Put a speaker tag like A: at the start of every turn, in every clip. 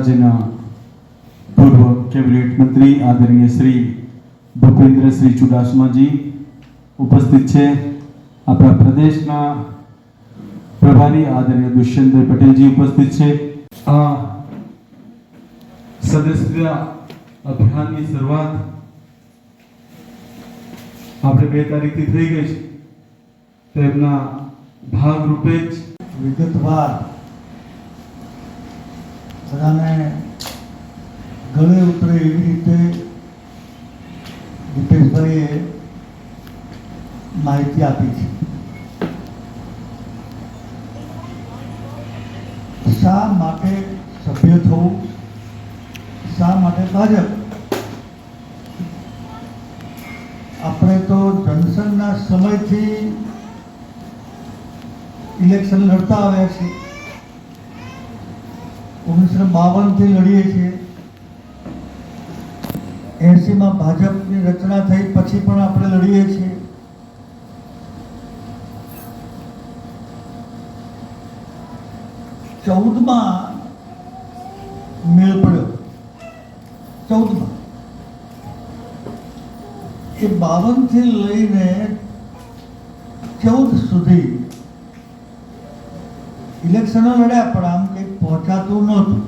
A: રાજ્યના પૂર્વ કેબિનેટ મંત્રી આદરણીય શ્રી ભૂપેન્દ્રસિંહ ચુડાસમાજી ઉપસ્થિત છે। આપણા પ્રદેશના પ્રભારી આદરણીય દુષ્યંતભાઈ પટેલજી ઉપસ્થિત છે। આ સદસ્યતા અભિયાનની શરૂઆત આપણે 2 તારીખથી થઈ ગઈ છે, તેમના ભાગરૂપે જ
B: વિગતવાર બધાને ગળે ઉતરે એવી રીતે દીપેશભાઈએ માહિતી આપી છે। શા માટે સભ્ય થવું, શા માટે ભાજપ? આપણે તો જનસંઘના સમયથી ઇલેક્શન લડતા આવ્યા છીએ, 1952થી લડીએ છીએ। 80માં ભાજપની રચના થઈ પછી પણ આપણે લડીએ છીએ। ચૌદમાં મેળ પડ્યો, 14માં એ 52થી લઈને 14 સુધી ઇલેક્શનો લડ્યા, પણ આમ કંઈક પહોંચાતું નહોતું।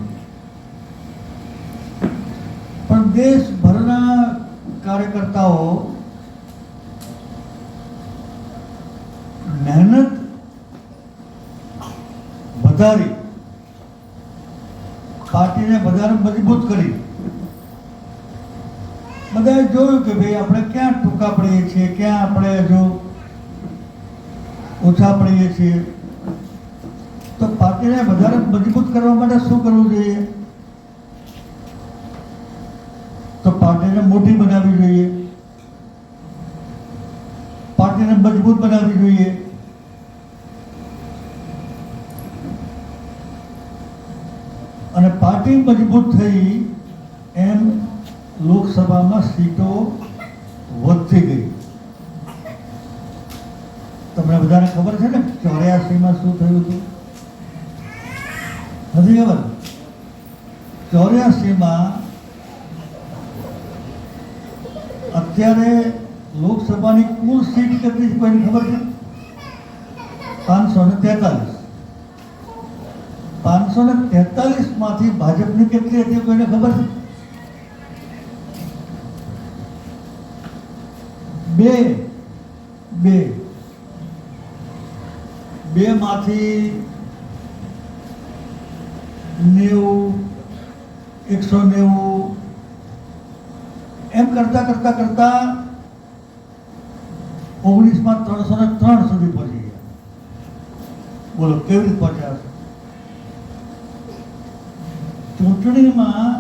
B: પણ દેશભરના કાર્યકર્તાઓ મહેનત વધારી, પાર્ટીને વધારે મજબૂત કરી। બધાએ જોયું કે ભાઈ આપણે ક્યાં ટૂંકા પડીએ છીએ, ક્યાં આપણે હજુ ઓછા પડીએ છીએ, તો પાર્ટીને વધારે મજબૂત કરવા માટે શું કરવું જોઈએ? તો પાર્ટીને મોટી બનાવવી જોઈએ, પાર્ટીને મજબૂત બનાવવી જોઈએ। અને પાર્ટી મજબૂત થઈ એમ લોકસભામાં સીટો વધતી ગઈ। તમને બધાને ખબર છે ને 84માં શું થયું હતું? નથી ખબર? 84માં અત્યારે લોકસભાની કુલ સીટ કેટલી છે કોઈને ખબર છે? 543। 543 માંથી ભાજપની કેટલી હતી કોઈને ખબર છે? 2 માંથી 90, 190 એમ કરતા 19માં 303 સુધી પહોંચી ગયા। બોલો કેવી રીતે પહોંચ્યા છે? ચૂંટણીમાં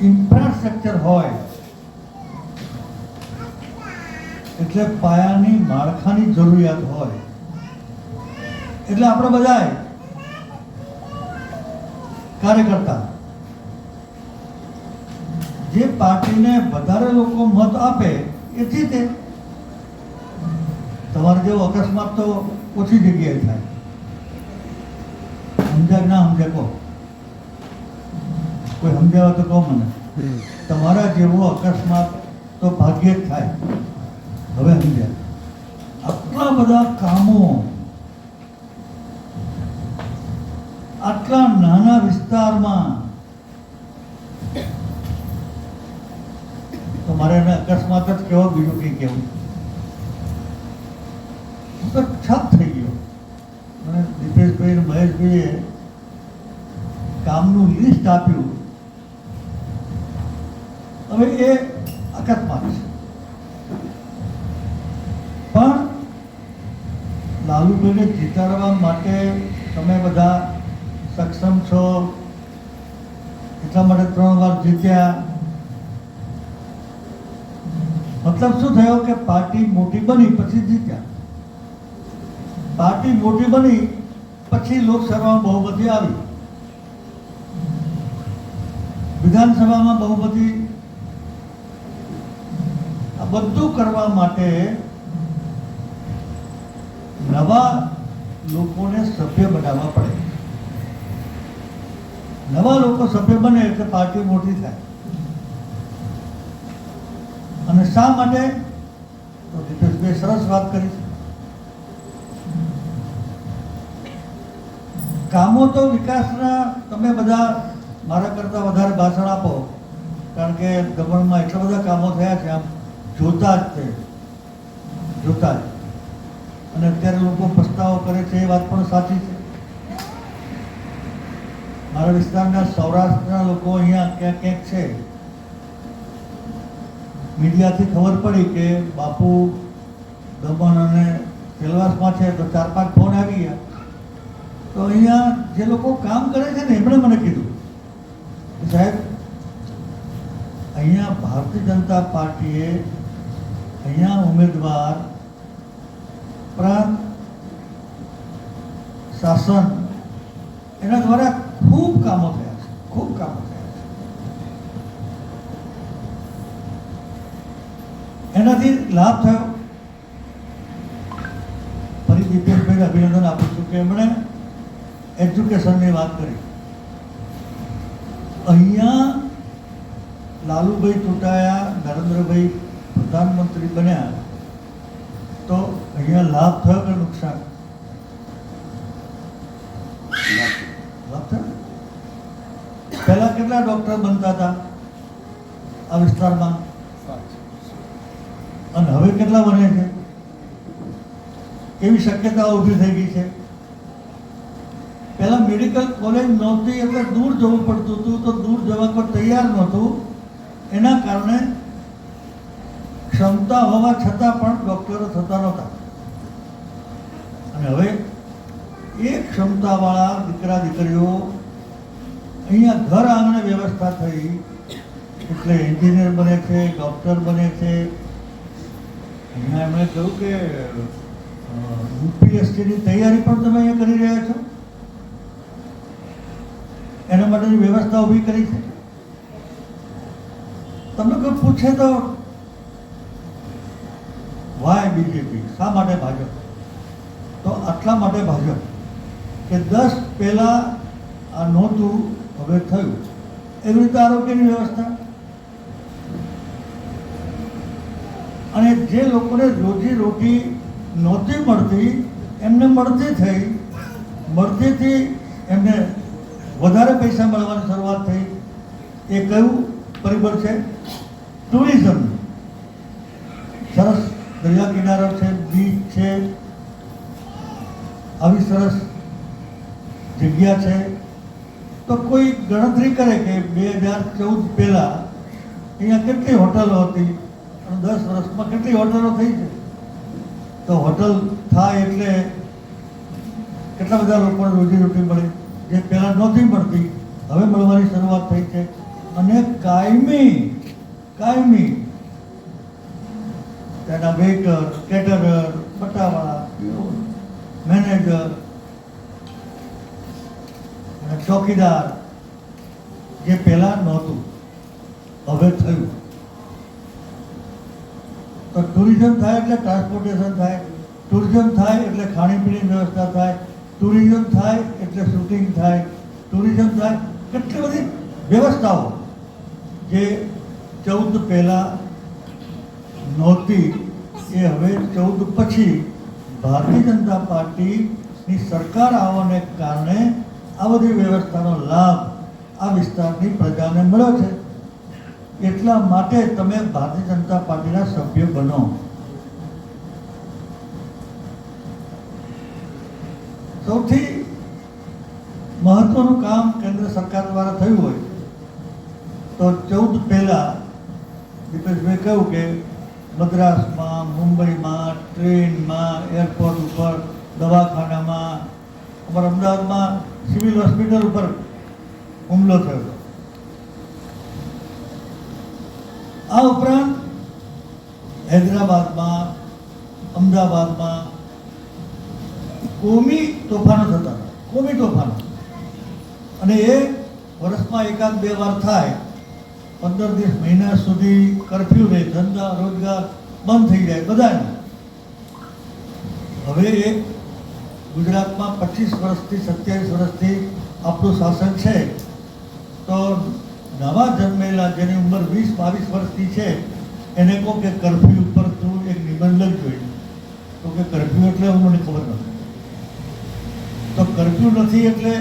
B: ઇન્ફ્રાસ્ટ્રક્ચર હોય એટલે પાયાની માળખાની જરૂરિયાત હોય, એટલે આપણે બધાએ કાર્યકર્તા જે પાર્ટીને વધારે લોકો મત આપે એ જીતે। તમારે જેવો અકસ્માત તો ઓછી જગ્યાએ થાય, સમજાય ના સમજે કહો, કોઈ સમજાવે તો કહો મને। તમારા જેવો અકસ્માત તો ભાગ્યે જ થાય। હવે સમજ્યા? આટલા બધા કામો આટલા નાના વિસ્તારમાં તમારે એને અકસ્માત જ કહેવો, બીજું કંઈ કહેવું? તો છપ થઈ ગયો। અને દીપેશભાઈ અને મહેશભાઈએ કામનું લિસ્ટ આપ્યું। હવે એ અકસ્માત છે, પણ લાલુભાઈને જીતાડવા માટે તમે બધા સક્ષમ છો, એટલા માટે 3 વાર જીત્યા। મતલબ શું થયો કે પાર્ટી મોટી બની પછી જીત્યા, પાર્ટી મોટી બની પછી લોકસભામાં બહુમતી આવી, વિધાનસભામાં બહુમતી। આ બધું કરવા માટે નવા લોકોને સભ્ય બનાવવા પડે। નવા લોકો સભ્ય બને એટલે પાર્ટી મોટી થાય. અને શા માટે? તો દીપેશભાઈ સરસ વાત કરી છે. કામો તો વિકાસના તમે બધા મારા કરતાં વધારે ભાષણ આપો, કારણ કે દમણમાં એટલા બધા કામો થયા છે, આમ જોતા જ તે જોતા જ. અને અત્યારે લોકો પસ્તાવો કરે છે એ વાત પણ સાચી છે. મારા વિસ્તારના સૌરાષ્ટ્રના લોકો અહીંયા ક્યાંક ક્યાંક છે. મીડિયાથી ખબર પડી કે બાપુ દમણ અને સેલવાસમાં છે, તો 4-5 ફોન આવી ગયા. તો અહીંયા જે લોકો કામ કરે છે ને એમણે મને કીધું કે સાહેબ, અહીંયા ભારતીય જનતા પાર્ટીએ અહીંયા ઉમેદવાર પ્રાંત શાસન એના દ્વારા ખૂબ કામો થયા છે, ખૂબ કામો થયા છે. એનાથી લાભ થયો. ફરી દીપેશભાઈને અભિનંદન આપું છું કે એમણે એજ્યુકેશનની વાત કરી. અહીંયા લાલુભાઈ ચૂંટાયા, નરેન્દ્રભાઈ પ્રધાનમંત્રી બન્યા, તો અહીંયા લાભ થયો કે નુકસાન? લાભ થયો. પહેલા કેટલા ડોક્ટર બનતા હતા આ વિસ્તારમાં, અને હવે કેટલા બને છે? કેવી શક્યતાઓ ઊભી થઈ ગઈ છે? પહેલા મેડિકલ કોલેજ નહોતી એટલે દૂર જવું પડતું હતું, તો દૂર જવા પર તૈયાર નહોતું. એના કારણે ક્ષમતા હોવા છતાં પણ ડૉક્ટરો થતા નહોતા. અને હવે એ ક્ષમતાવાળા દીકરા દીકરીઓ અહીંયા ઘર આંગણે વ્યવસ્થા થઈ એટલે એન્જિનિયર બને છે, ડૉક્ટર બને છે. અહીંયા એમણે કહ્યું કે યુપીએસસીની તૈયારી પણ તમે અહીંયા કરી રહ્યા છો. એના માટેની વ્યવસ્થા ઊભી કરી છે. તમને કોઈ પૂછે તો વાય બીજેપી, શા માટે ભાજપ? તો આટલા માટે ભાજપ કે 10 પહેલા આ નહોતું, હવે થયું. એવી રીતે આરોગ્યની વ્યવસ્થા, અને જે લોકોને રોજી રોટી નહોતી મળતી એમને મળતી થઈ. મળતીથી એમને વધારે પૈસા મળવાની શરૂઆત થઈ. એ કયું પરિબળ છે? ટુરિઝમ. સરસ દરિયા કિનારો છે, બીચ છે, આવી સરસ જગ્યા છે. તો કોઈ ગણતરી કરે કે 2014 પહેલા અહીંયા કેટલી હોટલો હતી અને 10 વર્ષમાં કેટલી હોટલો થઈ છે. તો હોટલ થાય એટલે કેટલા બધા લોકોને રોજીરોટી મળે, જે પહેલાં નહોતી મળતી, હવે મળવાની શરૂઆત થઈ છે. અને કાયમી તેના વેઇટર, કેટરર, પટાવાળા, મેનેજર અને ચોકીદાર, જે પહેલાં નહોતું, હવે થયું. તો ટુરિઝમ થાય એટલે ટ્રાન્સપોર્ટેશન થાય, ટુરિઝમ થાય એટલે ખાણીપીણીની વ્યવસ્થા થાય, ટુરિઝમ થાય એટલે શૂટિંગ થાય, ટુરિઝમ થાય, કેટલી બધી વ્યવસ્થાઓ જે 14 પહેલાં નહોતી એ હવે 14 પછી ભારતીય જનતા પાર્ટીની સરકાર આવવાને કારણે આ બધી વ્યવસ્થાનો લાભ આ વિસ્તારની પ્રજાને મળ્યો છે. એટલા માટે તમે ભારતીય જનતા પાર્ટીના સભ્ય બનો. સૌથી મહત્વનું કામ કેન્દ્ર સરકાર દ્વારા થયું હોય તો 14 પહેલા દીપેશભાઈ કહ્યું કે મદ્રાસમાં, મુંબઈમાં, ટ્રેનમાં, એરપોર્ટ ઉપર, દવાખાનામાં, અમારા અમદાવાદમાં સિવિલ હોસ્પિટલ ઉપર હુમલો થયો હતો. આ ઉપરાંત હૈદરાબાદમાં, અમદાવાદમાં કોમી તોફાનો થતા હતા, કોમી તોફાનો. અને એ વર્ષમાં 1-2 વાર થાય. 15 દિવસ, મહિના સુધી કર્ફ્યુ રહે, ધંધા રોજગાર બંધ થઈ જાય બધાને. હવે એ ગુજરાતમાં 25 વર્ષથી 27 વર્ષથી આપણું શાસન છે. તો નવા જન્મેલા જેની ઉંમર 20-22 વર્ષની છે એને કહો કે કર્ફ્યુ ઉપર તું એક નિબંધ લખજો, તો કે કર્ફ્યુ એટલે મને ખબર નથી. તો કર્ફ્યુ નથી એટલે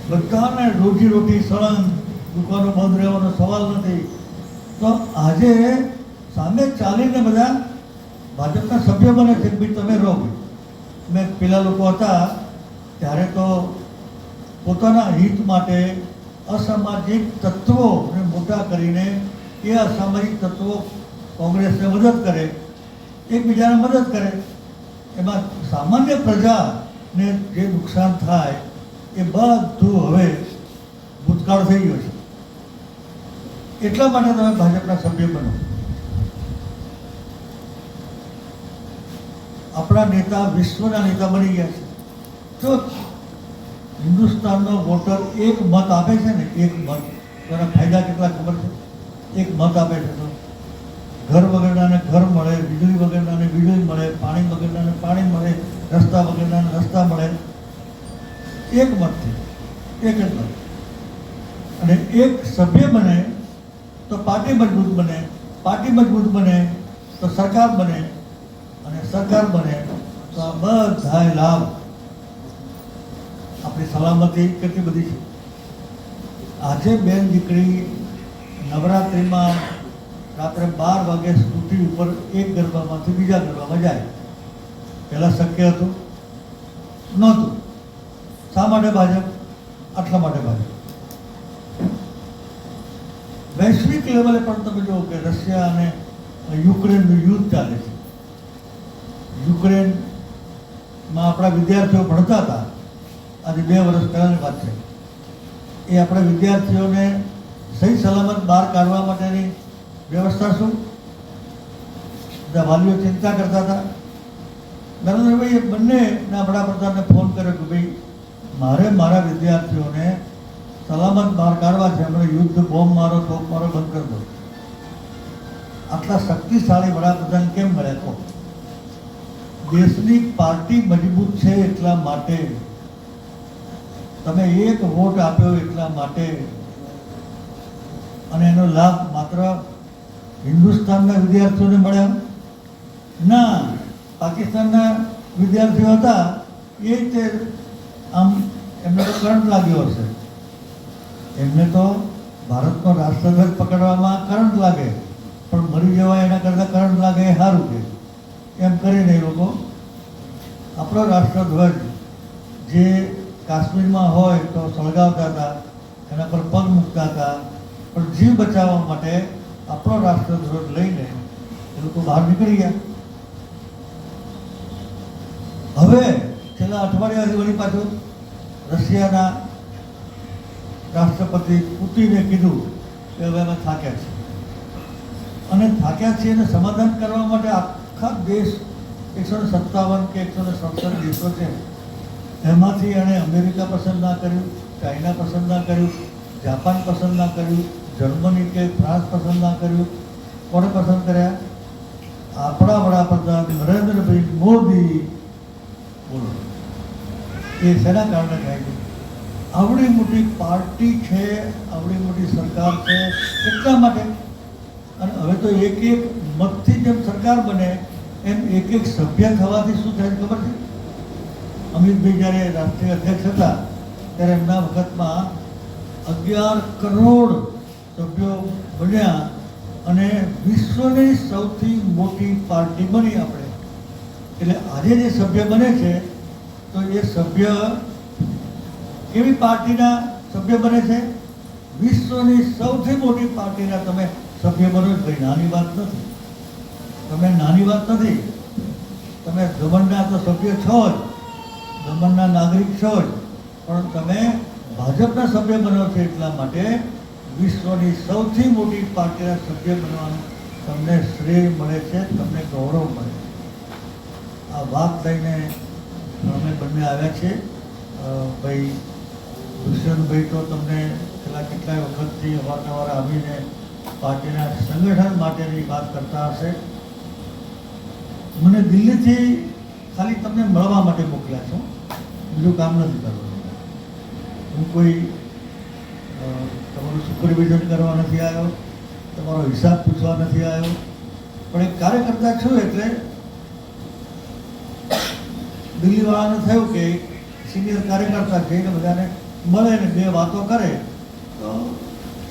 B: બધાને રોજી સળંગ, દુકાનો બંધ રહેવાનો સવાલ નથી. તો આજે સામે ચાલીને બધા ભાજપના સભ્ય બને છે કે ભાઈ તમે રહો. મેં પેલા લોકો હતા ત્યારે તો પોતાના હિત માટે અસામાજિક તત્વોને મોટા કરીને એ અસામાજિક તત્વો કોંગ્રેસને મદદ કરે, એકબીજાને મદદ કરે, એમાં સામાન્ય પ્રજાને જે નુકસાન થાય એ બધું હવે ભૂતકાળ થઈ ગયો છે. એટલા માટે તમે ભાજપના સભ્ય બનો. આપણા નેતા વિશ્વના નેતા બની ગયા છે. જો હિન્દુસ્તાનનો વોટર એક મત આપે છે ને, એક મત, તેના ફાયદા કેટલા ખબર છે? એક મત આપે છે તો ઘર વગરનાને ઘર મળે, વીજળી વગરનાને વીજળી મળે, પાણી વગરનાને પાણી મળે, રસ્તા વગરનાને રસ્તા મળે. એક મતથી, એક જ મત. અને એક સભ્ય બને તો પાર્ટી મજબૂત બને, પાર્ટી મજબૂત બને તો સરકાર બને, અને સરકાર બને તો આ બધાય લાભ. આપણી સલામતી કેટલી બધી છે. આજે બેન દીકરી નવરાત્રિમાં રાત્રે 12 વાગે સ્કૂટી ઉપર એક ગરબામાંથી બીજા ગરબામાં જાય. પહેલાં શક્ય હતું? નહોતું. શા માટે ભાજપ? આટલા માટે ભાજપ. વૈશ્વિક લેવલે પણ તમે જુઓ કે રશિયા અને યુક્રેનનું યુદ્ધ ચાલે છે. યુક્રેનમાં આપણા વિદ્યાર્થીઓ ભણતા હતા, આજે 2 વર્ષ પહેલાંની વાત છે. એ આપણા વિદ્યાર્થીઓને સહી સલામત બહાર કાઢવા માટેની વ્યવસ્થા શું? બધા વાલીઓ ચિંતા કરતા હતા. નરેન્દ્રભાઈએ બંનેના વડાપ્રધાનને ફોન કર્યો કે ભાઈ મારે મારા વિદ્યાર્થીઓને સલામત બહાર કાઢવા છે, હમણાં યુદ્ધ, બોમ્બ મારો, તોપ મારો બંધ કરી દો. આટલા શક્તિશાળી વડાપ્રધાન કેમ મળ્યા? તો દેશની પાર્ટી મજબૂત છે એટલા માટે, તમે એક વોટ આપ્યો એટલા માટે, અને એનો લાભ માત્ર હિન્દુસ્તાનના વિદ્યાર્થીઓને મળ્યા ના, પાકિસ્તાનના વિદ્યાર્થીઓ હતા એ તે આમ એમને તો કરંટ લાગ્યો હશે. એમને તો ભારતનો રાષ્ટ્રધ્વજ પકડવામાં કરંટ લાગે, પણ મરી જવાય એના કરતાં કરંટ લાગે એ સારું કે એમ કરીને એ લોકો આપણો રાષ્ટ્રધ્વજ જે કાશ્મીરમાં હોય તો સળગાવતા હતા, એના પર પગ મૂકતા હતા, પણ જીવ બચાવવા માટે આપણો રાષ્ટ્રધ્વજ લઈને એ લોકો બહાર નીકળી ગયા. હવે છેલ્લા અઠવાડિયાથી વળી પાછું રશિયાના રાષ્ટ્રપતિ પુતિને કીધું કે હવે અમે થાક્યા છીએ, અને થાક્યા છીએ એને સમાધાન કરવા માટે આખા દેશ 157 કે 167 દેશો છે, એમાંથી એણે અમેરિકા પસંદ ના કર્યું, ચાઇના પસંદ ના કર્યું, જાપાન પસંદ ના કર્યું, જર્મની કે ફ્રાન્સ પસંદ ના કર્યું. કોણે પસંદ કર્યા? આપણા વડાપ્રધાન નરેન્દ્રભાઈ મોદી. બોલો, એ શેના કારણે થાય છે? આવડી મોટી પાર્ટી છે, આવડી મોટી સરકાર છે એટલા માટે. અને હવે તો એક એક મતથી જેમ સરકાર બને એમ એક એક સભ્ય થવાથી શું થાય ખબર છે? અમિતભાઈ જ્યારે રાષ્ટ્રીય અધ્યક્ષ હતા ત્યારે એમના વખતમાં 11 કરોડ સભ્યો બન્યા અને વિશ્વની સૌથી મોટી પાર્ટી બની આપણે. એટલે આજે જે સભ્ય બને છે તો એ સભ્ય કેવી પાર્ટીના સભ્ય બને છે? વિશ્વની સૌથી મોટી પાર્ટીના તમે સભ્ય બનો. ભાઈ નાની વાત નથી, તમે નાની વાત નથી. તમે ગવર્નના તો સભ્ય છો જ, ગવર્નના નાગરિક છો જ, પણ તમે ભાજપના સભ્ય બનો છો એટલા માટે વિશ્વની સૌથી મોટી પાર્ટીના સભ્ય બનવાનું તમને શ્રેય મળે છે, તમને ગૌરવ મળે છે. આ વાત લઈને અમે બંને આવ્યા છીએ. ભાઈ દુષ્યંતભાઈ તો તમને છેલ્લા કેટલાય વખતથી અવારનવાર આવીને પાર્ટીના સંગઠન માટેની વાત કરતા હશે. મને દિલ્હીથી ખાલી તમને મળવા માટે મોકલ્યા છો, બીજું કામ નથી કરવાનું. હું કોઈ તમારું સુપરવિઝન કરવા નથી આવ્યો, તમારો હિસાબ પૂછવા નથી આવ્યો, પણ એક કાર્યકર્તા છું એટલે દિલ્હીવાળાને થયું કે સિનિયર કાર્યકર્તા છે કે બધાને મળે ને બે વાતો કરે, તો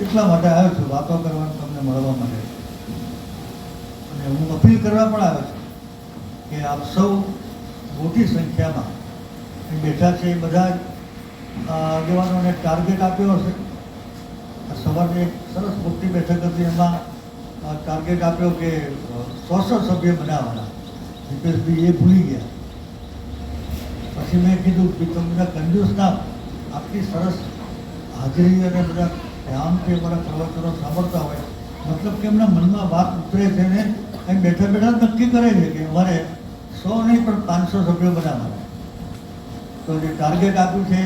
B: એટલા માટે આવ્યો છું, વાતો કરવાનું તમને મળવા માટે. અને હું અપીલ કરવા પણ આવ્યો છું કે આપ સૌ મોટી સંખ્યામાં અહીં બેઠા છે. એ બધા આગેવાનોને ટાર્ગેટ આપ્યો હશે. સવારે એક સરસ મોટી બેઠક હતી, એમાં ટાર્ગેટ આપ્યો કે 100 સભ્ય બનાવવાના. દીપેશભાઈ એ ભૂલી ગયા. પછી મેં કીધું કે તમે બધા કંજૂસ ના, આટલી સરસ હાજરી અને બધા ધ્યાનથી અમારા પ્રવચનો સાંભળતા હોય, મતલબ કે એમના મનમાં વાત ઉતરે છે ને અહીં બેઠા બેઠા નક્કી કરે છે કે અમારે 100 નહીં પણ 500 સભ્યો બનાવવાના. તો જે ટાર્ગેટ આપ્યું છે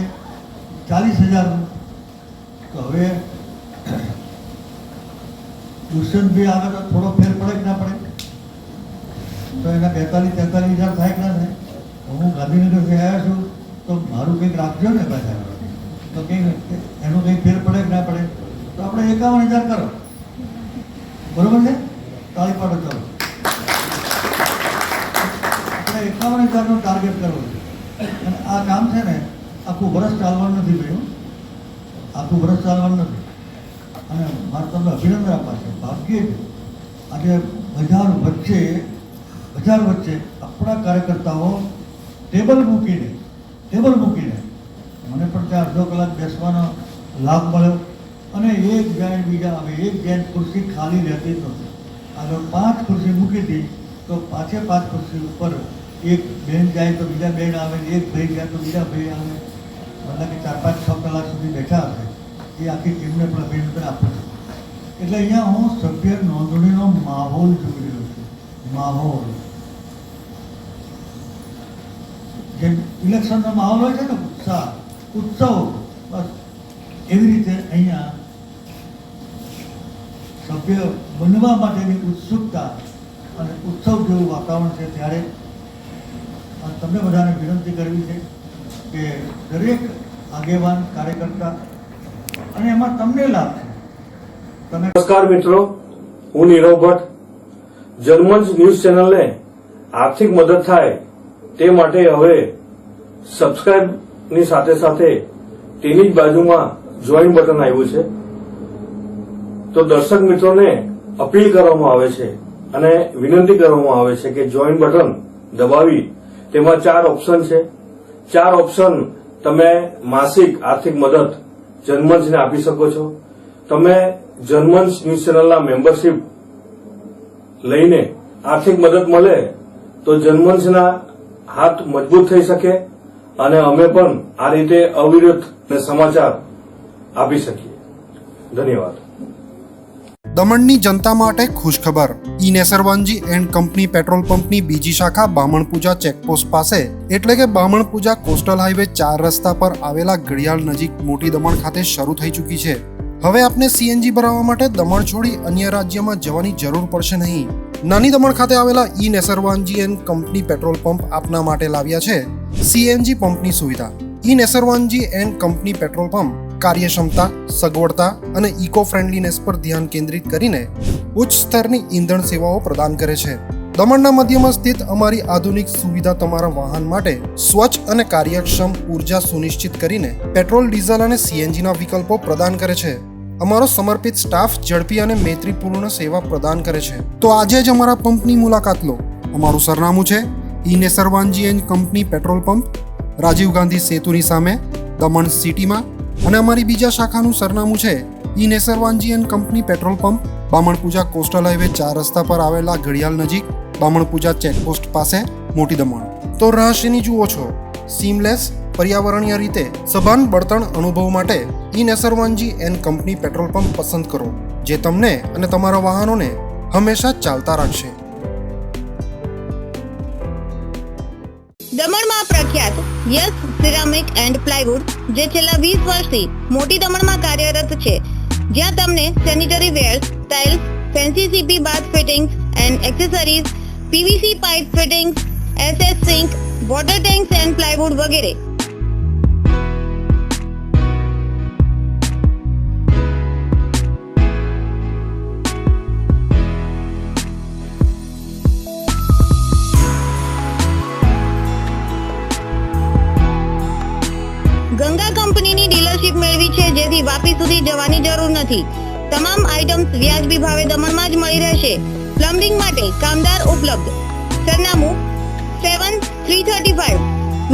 B: 40,000નું, તો હવે દુષ્યંતભાઈ આવે તો થોડો ફેર પડે કે ના પડે? તો એના 42-43,000 થાય કે ના થાય? હું ગાંધીનગરથી આવ્યા છું તો મારું કંઈક રાખજો ને પાછા. તો કંઈક એનું કંઈક ફેર પડે કે ના પડે? તો આપણે 51,000 કરો, બરોબર છે? તાળી પાડો ચાલો. આપણે 51,000નું ટાર્ગેટ કરવું છે. અને આ કામ છે ને આખું વર્ષ ચાલવાનું નથી ભાઈ, આખું વર્ષ ચાલવાનું નથી. અને મારે તમને અભિનંદન આપવા છે. ભાગ્યે જ આજે બજાર વચ્ચે આપણા કાર્યકર્તાઓ ટેબલ મૂકીને મને પણ ત્યાં અડધો કલાક બેસવાનો લાભ મળ્યો. અને એક જણ બીજા આવે, એક જણ ખુરશી ખાલી રહેતી નથી. આગળ 5 ખુરશી મૂકી હતી તો 5 ખુરશી ઉપર એક બેન જાય તો બીજા બેન આવે, એક ભાઈ જાય તો બીજા ભાઈ આવે. મતલબ કે 4-5-6 કલાક સુધી બેઠા હશે. એ આખી ટીમને પણ અભિનંદન આપું છું. એટલે અહીંયા હું સભ્ય નોંધણીનો માહોલ જોઈ રહ્યો છું. માહોલ જેમ ઇલેક્શનનો માહોલ હોય છે ને, ઉત્સવ, બસ એવી રીતે અહીંયા સભ્ય બનવા માટેની ઉત્સુકતા અને ઉત્સવ જેવું વાતાવરણ છે. ત્યારે તમને બધાને વિનંતી કરવી છે કે દરેક આગેવાન કાર્યકર્તા, અને એમાં તમને લાભ છે. તમે
C: નમસ્કાર મિત્રો, હું નીરવ ભટ્ટ. જનમંચ ન્યૂઝ ચેનલને આર્થિક મદદ થાય તે માટે હવે સબસ્ક્રાઇબની સાથે સાથે તેની જ બાજુમાં જોઈન બટન આવ્યું છે. તો દર્શક મિત્રોને અપીલ કરવામાં આવે છે અને વિનંતી કરવામાં આવે છે કે જોઈન બટન દબાવી તેમાં 4 ઓપ્શન છે. 4 ઓપ્શન તમે માસિક આર્થિક મદદ જનમંચને આપી શકો છો. તમે જનમંચ ન્યૂઝ ચેનલના મેમ્બરશીપ લઈને આર્થિક મદદ મળે તો જનમંચના હાથ મજબૂત થઈ શકે અને અમે પણ આ રીતે અવિરત સમાચાર આપી શકીએ. ધન્યવાદ.
D: દમણની જનતા માટે ખુશખબર. ઈ નેસરવાનજી એન્ડ કંપની પેટ્રોલ પંપની બીજી શાખા બામણપૂજા ચેકપોસ્ટ પાસે એટલે કે બામણપૂજા કોસ્ટલ હાઈવે 4 રસ્તા પર આવેલા ઘડિયાળ નજીક મોટી દમણ ખાતે શરૂ થઈ ચૂકી છે. હવે આપને સીએનજી ભરાવવા માટે દમણ છોડી અન્ય રાજ્યમાં જવાની જરૂર પડશે નહીં. નાની દમણ ખાતે આવેલા E Nusserwanji and company petrol pump આપના માટે લાવ્યા છે સીએનજી પંપની સુવિધા. E Nusserwanji and company petrol pump કાર્યક્ષમતા, સગવડતા અને ઇકો ફ્રેન્ડલીનેસ પર ધ્યાન કેન્દ્રિત કરીને ઉચ્ચ સ્તરની ઈંધણ સેવાઓ પ્રદાન કરે છે. દમણના મધ્યમાં સ્થિત અમારી આધુનિક સુવિધા તમારા વાહન માટે સ્વચ્છ અને કાર્યક્ષમ ઉર્જા સુનિશ્ચિત કરીને પેટ્રોલ, ડીઝલ અને સીએનજીના વિકલ્પો પ્રદાન કરે છે. અમારો સમર્પિત સ્ટાફ ઝડપી અને મૈત્રીપૂર્ણ સેવા પ્રદાન કરે છે. તો આજે જ અમારા પંપની મુલાકાત લો. અમારું સરનામું છે E Nusserwanji and company petrol pump, Rajiv Gandhi સેતુની સામે, દમણ સિટીમાં. અને અમારી બીજા શાખાનું સરનામું છે E Nusserwanji and company petrol pump, Bamanpuja coastal highway 4 રસ્તા પર આવેલા ઘડિયાળ નજીક, બામણપૂજા ચેકપોસ્ટ પાસે, મોટી દમણ. તો રહસ્યની જુઓ છો. સીમલેસ, પર્યાવરણીય રીતે સભાન બળતણ અનુભવ માટે E Nusserwanji and company petrol pump પસંદ કરો, જે તમને અને તમારા વાહનોને હંમેશા ચાલતા રાખશે.
E: દમણમાં પ્રખ્યાત યસ સિરામિક એન્ડ પ્લાયવુડ, જે છેલ્લા 20 વર્ષથી મોટી દમણમાં કાર્યરત છે, જ્યાં તમને sanitary wares, tiles, fancy CP bath fittings and accessories, PVC pipe fittings, SS sink, water tanks and plywood વગેરે ગંગા કંપનીની ડીલરશીપ મેળવી છે, જેથી વાપી સુધી જવાની જરૂર નથી. તમામ આઇટમ્સ વ્યાજબી ભાવે દમણમાં જ મળી રહેશે. પ્લમ્બિંગ માટે કામદાર ઉપલબ્ધ. સરનામું 7335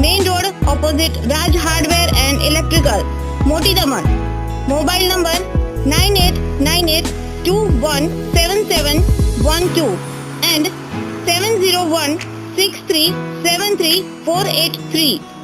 E: main road opposite Raj hardware and electrical, મોટી દમણ. Mobile number 9898217712 and 7016373483.